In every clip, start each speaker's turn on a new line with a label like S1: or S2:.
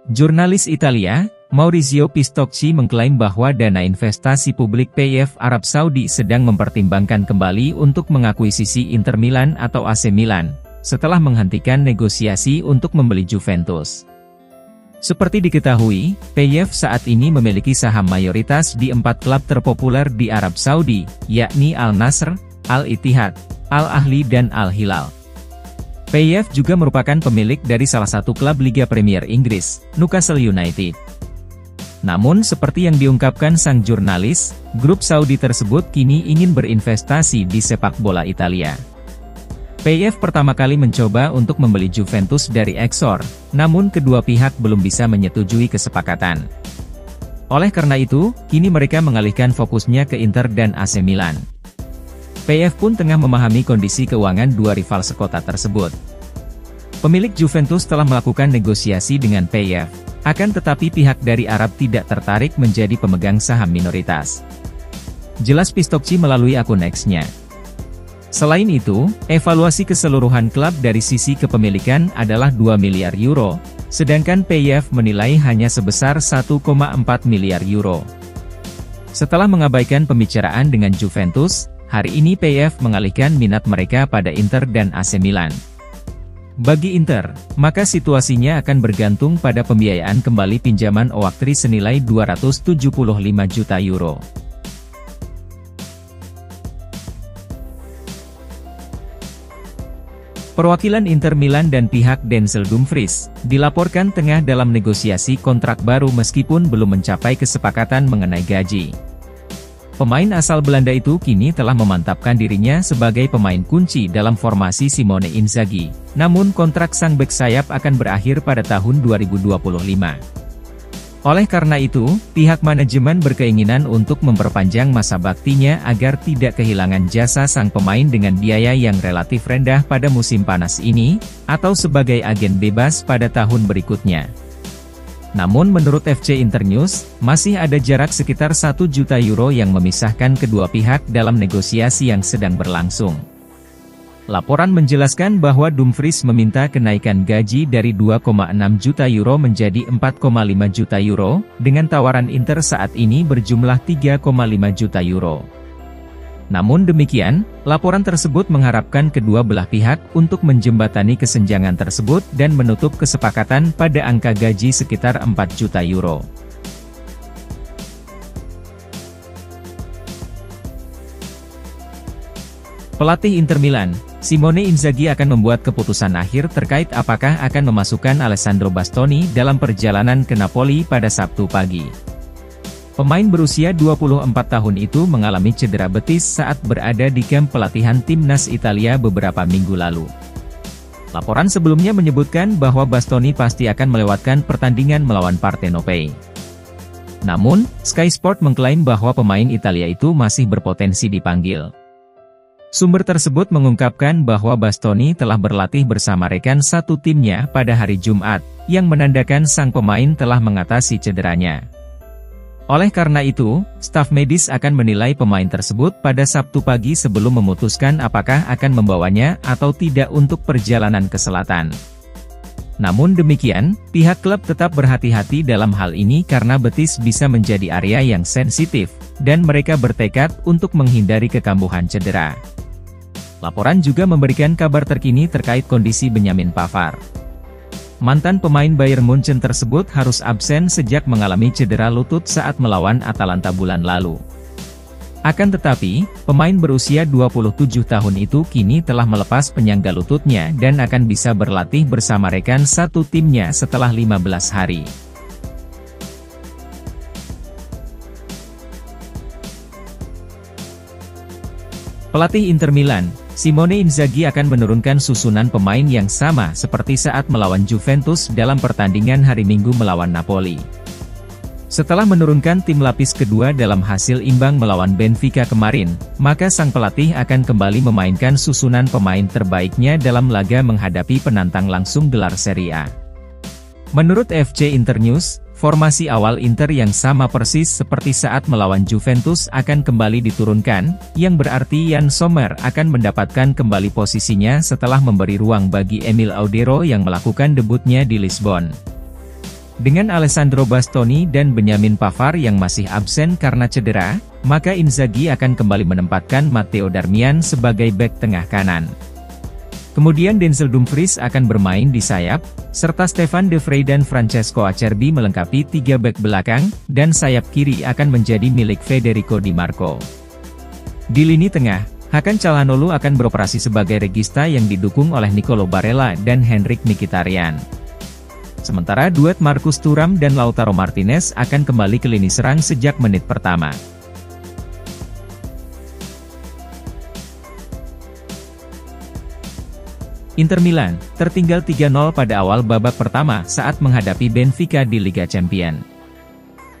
S1: Jurnalis Italia, Maurizio Pistocchi mengklaim bahwa dana investasi publik PIF Arab Saudi sedang mempertimbangkan kembali untuk mengakuisisi Inter Milan atau AC Milan, setelah menghentikan negosiasi untuk membeli Juventus. Seperti diketahui, PIF saat ini memiliki saham mayoritas di 4 klub terpopuler di Arab Saudi, yakni Al-Nassr, Al-Ittihad, Al-Ahli dan Al-Hilal. PIF juga merupakan pemilik dari salah satu klub Liga Premier Inggris, Newcastle United. Namun seperti yang diungkapkan sang jurnalis, grup Saudi tersebut kini ingin berinvestasi di sepak bola Italia. PIF pertama kali mencoba untuk membeli Juventus dari Exor, namun kedua pihak belum bisa menyetujui kesepakatan. Oleh karena itu, kini mereka mengalihkan fokusnya ke Inter dan AC Milan. PIF pun tengah memahami kondisi keuangan dua rival sekota tersebut. Pemilik Juventus telah melakukan negosiasi dengan PIF, akan tetapi pihak dari Arab tidak tertarik menjadi pemegang saham minoritas. Jelas Pistocchi melalui akun X-nya. Selain itu, evaluasi keseluruhan klub dari sisi kepemilikan adalah 2 miliar euro, sedangkan PIF menilai hanya sebesar 1,4 miliar euro. Setelah mengabaikan pembicaraan dengan Juventus, hari ini PIF mengalihkan minat mereka pada Inter dan AC Milan. Bagi Inter, maka situasinya akan bergantung pada pembiayaan kembali pinjaman Oaktri senilai 275 juta euro. Perwakilan Inter Milan dan pihak Denzel Dumfries dilaporkan tengah dalam negosiasi kontrak baru meskipun belum mencapai kesepakatan mengenai gaji. Pemain asal Belanda itu kini telah memantapkan dirinya sebagai pemain kunci dalam formasi Simone Inzaghi, namun kontrak sang bek sayap akan berakhir pada tahun 2025. Oleh karena itu, pihak manajemen berkeinginan untuk memperpanjang masa baktinya agar tidak kehilangan jasa sang pemain dengan biaya yang relatif rendah pada musim panas ini, atau sebagai agen bebas pada tahun berikutnya. Namun menurut FC Internews, masih ada jarak sekitar 1 juta euro yang memisahkan kedua pihak dalam negosiasi yang sedang berlangsung. Laporan menjelaskan bahwa Dumfries meminta kenaikan gaji dari 2,6 juta euro menjadi 4,5 juta euro, dengan tawaran Inter saat ini berjumlah 3,5 juta euro. Namun demikian, laporan tersebut mengharapkan kedua belah pihak untuk menjembatani kesenjangan tersebut dan menutup kesepakatan pada angka gaji sekitar 4 juta euro. Pelatih Inter Milan, Simone Inzaghi akan membuat keputusan akhir terkait apakah akan memasukkan Alessandro Bastoni dalam perjalanan ke Napoli pada Sabtu pagi. Pemain berusia 24 tahun itu mengalami cedera betis saat berada di kamp pelatihan timnas Italia beberapa minggu lalu. Laporan sebelumnya menyebutkan bahwa Bastoni pasti akan melewatkan pertandingan melawan Partenope. Namun, Sky Sport mengklaim bahwa pemain Italia itu masih berpotensi dipanggil. Sumber tersebut mengungkapkan bahwa Bastoni telah berlatih bersama rekan satu timnya pada hari Jumat, yang menandakan sang pemain telah mengatasi cederanya. Oleh karena itu, staf medis akan menilai pemain tersebut pada Sabtu pagi sebelum memutuskan apakah akan membawanya atau tidak untuk perjalanan ke selatan. Namun demikian, pihak klub tetap berhati-hati dalam hal ini karena betis bisa menjadi area yang sensitif, dan mereka bertekad untuk menghindari kekambuhan cedera. Laporan juga memberikan kabar terkini terkait kondisi Benyamin Pavard. Mantan pemain Bayern Munchen tersebut harus absen sejak mengalami cedera lutut saat melawan Atalanta bulan lalu. Akan tetapi, pemain berusia 27 tahun itu kini telah melepas penyangga lututnya dan akan bisa berlatih bersama rekan satu timnya setelah 15 hari. Pelatih Inter Milan, Simone Inzaghi akan menurunkan susunan pemain yang sama seperti saat melawan Juventus dalam pertandingan hari Minggu melawan Napoli. Setelah menurunkan tim lapis kedua dalam hasil imbang melawan Benfica kemarin, maka sang pelatih akan kembali memainkan susunan pemain terbaiknya dalam laga menghadapi penantang langsung gelar Serie A. Menurut FC Internews, formasi awal Inter yang sama persis seperti saat melawan Juventus akan kembali diturunkan, yang berarti Yann Sommer akan mendapatkan kembali posisinya setelah memberi ruang bagi Emil Audero yang melakukan debutnya di Lisbon. Dengan Alessandro Bastoni dan Benjamin Pavard yang masih absen karena cedera, maka Inzaghi akan kembali menempatkan Matteo Darmian sebagai bek tengah kanan. Kemudian Denzel Dumfries akan bermain di sayap, serta Stefan de Vrij dan Francesco Acerbi melengkapi 3 bek belakang, dan sayap kiri akan menjadi milik Federico Di Marco. Di lini tengah, Hakan Calhanoglu akan beroperasi sebagai regista yang didukung oleh Nicolo Barella dan Henrikh Mkhitaryan. Sementara duet Marcus Thuram dan Lautaro Martinez akan kembali ke lini serang sejak menit pertama. Inter Milan tertinggal 3-0 pada awal babak pertama saat menghadapi Benfica di Liga Champions.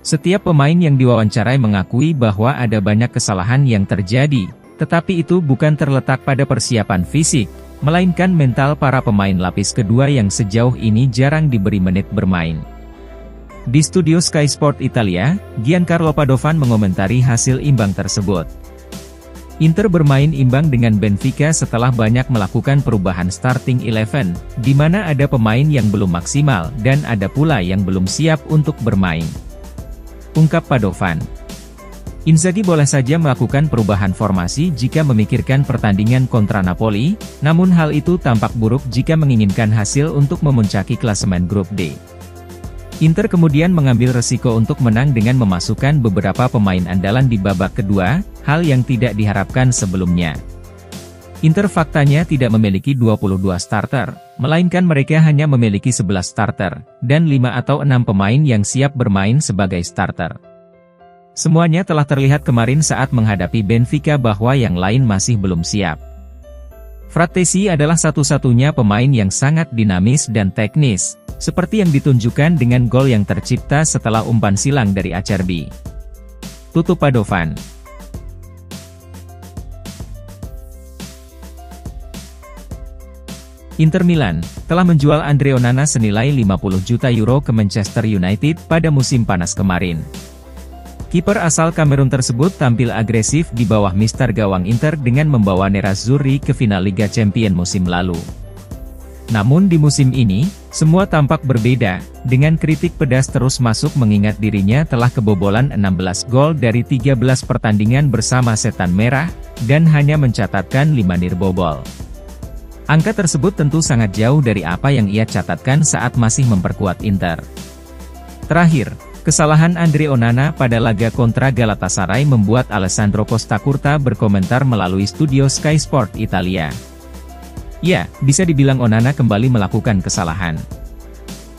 S1: Setiap pemain yang diwawancarai mengakui bahwa ada banyak kesalahan yang terjadi, tetapi itu bukan terletak pada persiapan fisik, melainkan mental para pemain lapis kedua yang sejauh ini jarang diberi menit bermain. Di studio Sky Sport Italia, Giancarlo Padovan mengomentari hasil imbang tersebut. Inter bermain imbang dengan Benfica setelah banyak melakukan perubahan starting 11, di mana ada pemain yang belum maksimal dan ada pula yang belum siap untuk bermain. Ungkap Padovan. Inzaghi boleh saja melakukan perubahan formasi jika memikirkan pertandingan kontra Napoli, namun hal itu tampak buruk jika menginginkan hasil untuk memuncaki klasemen grup D. Inter kemudian mengambil resiko untuk menang dengan memasukkan beberapa pemain andalan di babak kedua, hal yang tidak diharapkan sebelumnya. Inter faktanya tidak memiliki 22 starter, melainkan mereka hanya memiliki 11 starter, dan 5 atau 6 pemain yang siap bermain sebagai starter. Semuanya telah terlihat kemarin saat menghadapi Benfica bahwa yang lain masih belum siap. Frattesi adalah satu-satunya pemain yang sangat dinamis dan teknis, seperti yang ditunjukkan dengan gol yang tercipta setelah umpan silang dari Acerbi. Tutup Padovan. Inter Milan telah menjual Andre Onana senilai 50 juta euro ke Manchester United pada musim panas kemarin. Kiper asal Kamerun tersebut tampil agresif di bawah mister gawang Inter dengan membawa Nerazzurri ke final Liga Champions musim lalu. Namun di musim ini, semua tampak berbeda, dengan kritik pedas terus masuk mengingat dirinya telah kebobolan 16 gol dari 13 pertandingan bersama Setan Merah, dan hanya mencatatkan 5 nirbobol. Angka tersebut tentu sangat jauh dari apa yang ia catatkan saat masih memperkuat Inter. Terakhir, kesalahan Andre Onana pada laga kontra Galatasaray membuat Alessandro Costacurta berkomentar melalui studio Sky Sport Italia. Ya, bisa dibilang Onana kembali melakukan kesalahan.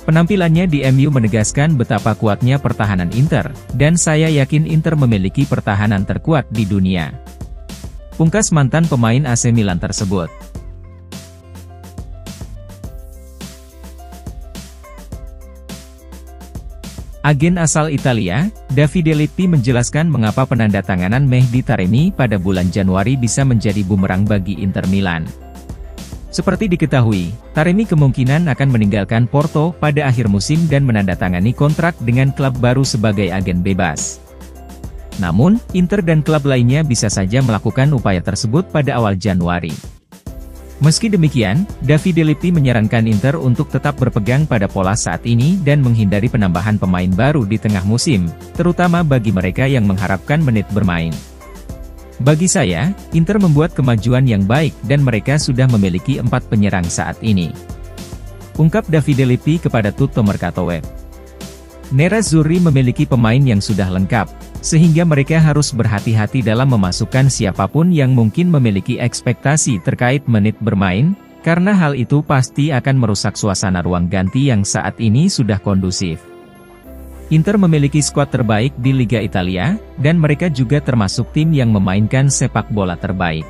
S1: Penampilannya di MU menegaskan betapa kuatnya pertahanan Inter, dan saya yakin Inter memiliki pertahanan terkuat di dunia. Pungkas mantan pemain AC Milan tersebut. Agen asal Italia, Davide Lippi menjelaskan mengapa penandatanganan Mehdi Taremi pada bulan Januari bisa menjadi bumerang bagi Inter Milan. Seperti diketahui, Taremi kemungkinan akan meninggalkan Porto pada akhir musim dan menandatangani kontrak dengan klub baru sebagai agen bebas. Namun, Inter dan klub lainnya bisa saja melakukan upaya tersebut pada awal Januari. Meski demikian, Davide Lippi menyarankan Inter untuk tetap berpegang pada pola saat ini dan menghindari penambahan pemain baru di tengah musim, terutama bagi mereka yang mengharapkan menit bermain. Bagi saya, Inter membuat kemajuan yang baik dan mereka sudah memiliki 4 penyerang saat ini. Ungkap Davide Lippi kepada Tutto Mercato Web. Nerazzurri memiliki pemain yang sudah lengkap, sehingga mereka harus berhati-hati dalam memasukkan siapapun yang mungkin memiliki ekspektasi terkait menit bermain, karena hal itu pasti akan merusak suasana ruang ganti yang saat ini sudah kondusif. Inter memiliki skuad terbaik di Liga Italia, dan mereka juga termasuk tim yang memainkan sepak bola terbaik.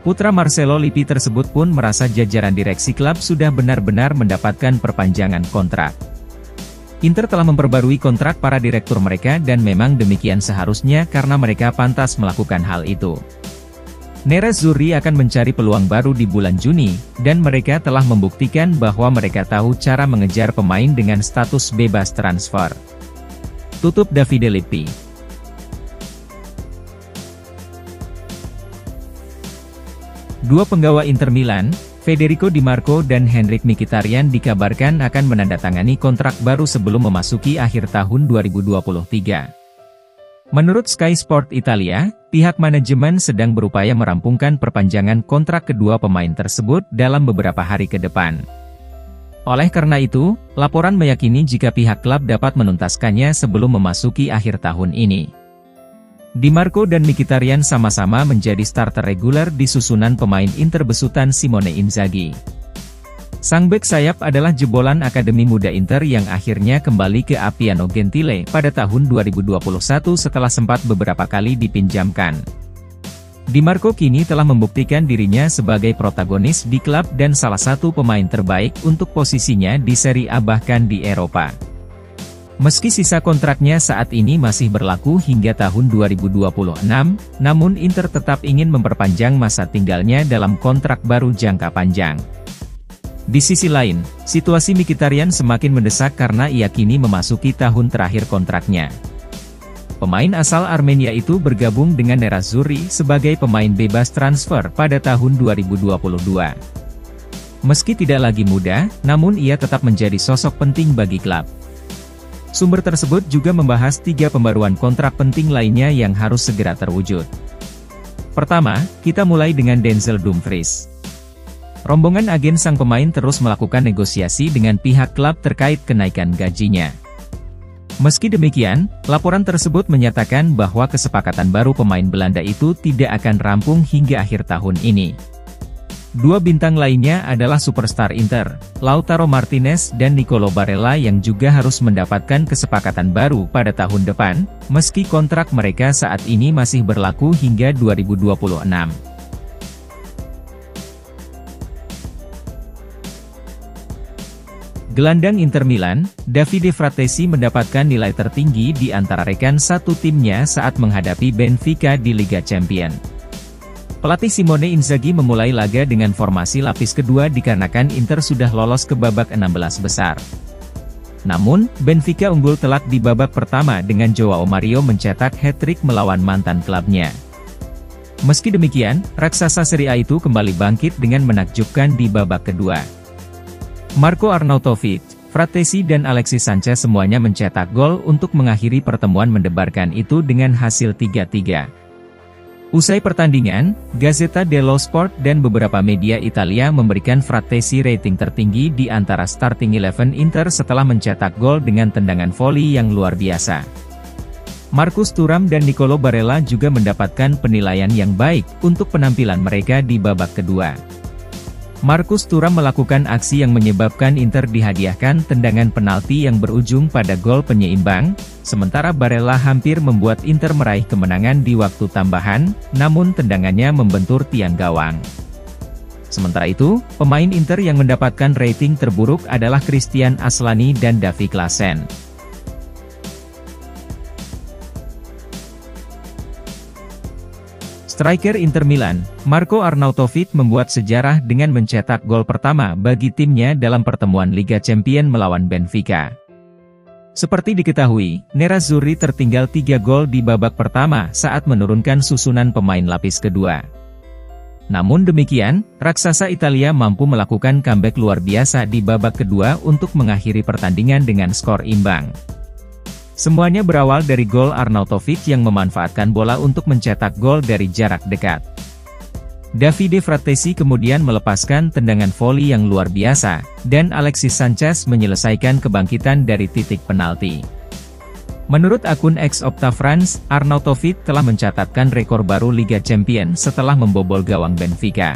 S1: Putra Marcelo Lippi tersebut pun merasa jajaran direksi klub sudah benar-benar mendapatkan perpanjangan kontrak. Inter telah memperbarui kontrak para direktur mereka dan memang demikian seharusnya karena mereka pantas melakukan hal itu. Nerazzurri akan mencari peluang baru di bulan Juni, dan mereka telah membuktikan bahwa mereka tahu cara mengejar pemain dengan status bebas transfer. Tutup Davide Lippi. Dua penggawa Inter Milan, Federico Di Marco dan Henrikh Mkhitaryan dikabarkan akan menandatangani kontrak baru sebelum memasuki akhir tahun 2023. Menurut Sky Sport Italia, pihak manajemen sedang berupaya merampungkan perpanjangan kontrak kedua pemain tersebut dalam beberapa hari ke depan. Oleh karena itu, laporan meyakini jika pihak klub dapat menuntaskannya sebelum memasuki akhir tahun ini. Di Marco dan Mkhitaryan sama-sama menjadi starter reguler di susunan pemain Inter besutan Simone Inzaghi. Sang bek sayap adalah jebolan Akademi Muda Inter yang akhirnya kembali ke Appiano Gentile pada tahun 2021 setelah sempat beberapa kali dipinjamkan. Di Marco kini telah membuktikan dirinya sebagai protagonis di klub dan salah satu pemain terbaik untuk posisinya di Serie A bahkan di Eropa. Meski sisa kontraknya saat ini masih berlaku hingga tahun 2026, namun Inter tetap ingin memperpanjang masa tinggalnya dalam kontrak baru jangka panjang. Di sisi lain, situasi Mkhitaryan semakin mendesak karena ia kini memasuki tahun terakhir kontraknya. Pemain asal Armenia itu bergabung dengan Nerazzurri sebagai pemain bebas transfer pada tahun 2022. Meski tidak lagi muda, namun ia tetap menjadi sosok penting bagi klub. Sumber tersebut juga membahas 3 pembaruan kontrak penting lainnya yang harus segera terwujud. Pertama, kita mulai dengan Denzel Dumfries. Rombongan agen sang pemain terus melakukan negosiasi dengan pihak klub terkait kenaikan gajinya. Meski demikian, laporan tersebut menyatakan bahwa kesepakatan baru pemain Belanda itu tidak akan rampung hingga akhir tahun ini. 2 bintang lainnya adalah superstar Inter, Lautaro Martinez dan Nicolo Barella yang juga harus mendapatkan kesepakatan baru pada tahun depan, meski kontrak mereka saat ini masih berlaku hingga 2026. Gelandang Inter Milan, Davide Fratesi mendapatkan nilai tertinggi di antara rekan satu timnya saat menghadapi Benfica di Liga Champions. Pelatih Simone Inzaghi memulai laga dengan formasi lapis kedua dikarenakan Inter sudah lolos ke babak 16 besar. Namun, Benfica unggul telak di babak pertama dengan Joao Mario mencetak hat-trick melawan mantan klubnya. Meski demikian, raksasa Serie A itu kembali bangkit dengan menakjubkan di babak kedua. Marco Arnautovic, Fratesi dan Alexis Sanchez semuanya mencetak gol untuk mengakhiri pertemuan mendebarkan itu dengan hasil 3-3. Usai pertandingan, Gazzetta dello Sport dan beberapa media Italia memberikan Fratesi rating tertinggi di antara starting 11 Inter setelah mencetak gol dengan tendangan voli yang luar biasa. Marcus Thuram dan Nicolo Barella juga mendapatkan penilaian yang baik untuk penampilan mereka di babak kedua. Marcus Thuram melakukan aksi yang menyebabkan Inter dihadiahkan tendangan penalti yang berujung pada gol penyeimbang, sementara Barella hampir membuat Inter meraih kemenangan di waktu tambahan, namun tendangannya membentur tiang gawang. Sementara itu, pemain Inter yang mendapatkan rating terburuk adalah Christian Aslani dan Davy Klaassen. Striker Inter Milan, Marco Arnautovic membuat sejarah dengan mencetak gol pertama bagi timnya dalam pertemuan Liga Champions melawan Benfica. Seperti diketahui, Nerazzurri tertinggal 3 gol di babak pertama saat menurunkan susunan pemain lapis kedua. Namun demikian, raksasa Italia mampu melakukan comeback luar biasa di babak kedua untuk mengakhiri pertandingan dengan skor imbang. Semuanya berawal dari gol Arnautovic yang memanfaatkan bola untuk mencetak gol dari jarak dekat. Davide Fratesi kemudian melepaskan tendangan voli yang luar biasa, dan Alexis Sanchez menyelesaikan kebangkitan dari titik penalti. Menurut akun X Opta France, Arnautovic telah mencatatkan rekor baru Liga Champions setelah membobol gawang Benfica.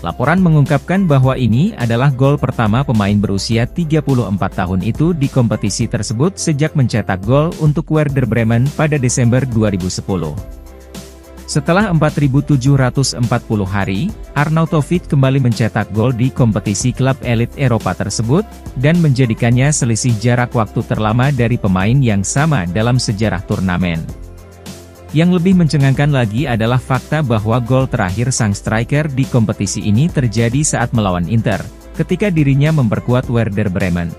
S1: Laporan mengungkapkan bahwa ini adalah gol pertama pemain berusia 34 tahun itu di kompetisi tersebut sejak mencetak gol untuk Werder Bremen pada Desember 2010. Setelah 4.740 hari, Arnautovic kembali mencetak gol di kompetisi klub elit Eropa tersebut, dan menjadikannya selisih jarak waktu terlama dari pemain yang sama dalam sejarah turnamen. Yang lebih mencengangkan lagi adalah fakta bahwa gol terakhir sang striker di kompetisi ini terjadi saat melawan Inter, ketika dirinya memperkuat Werder Bremen.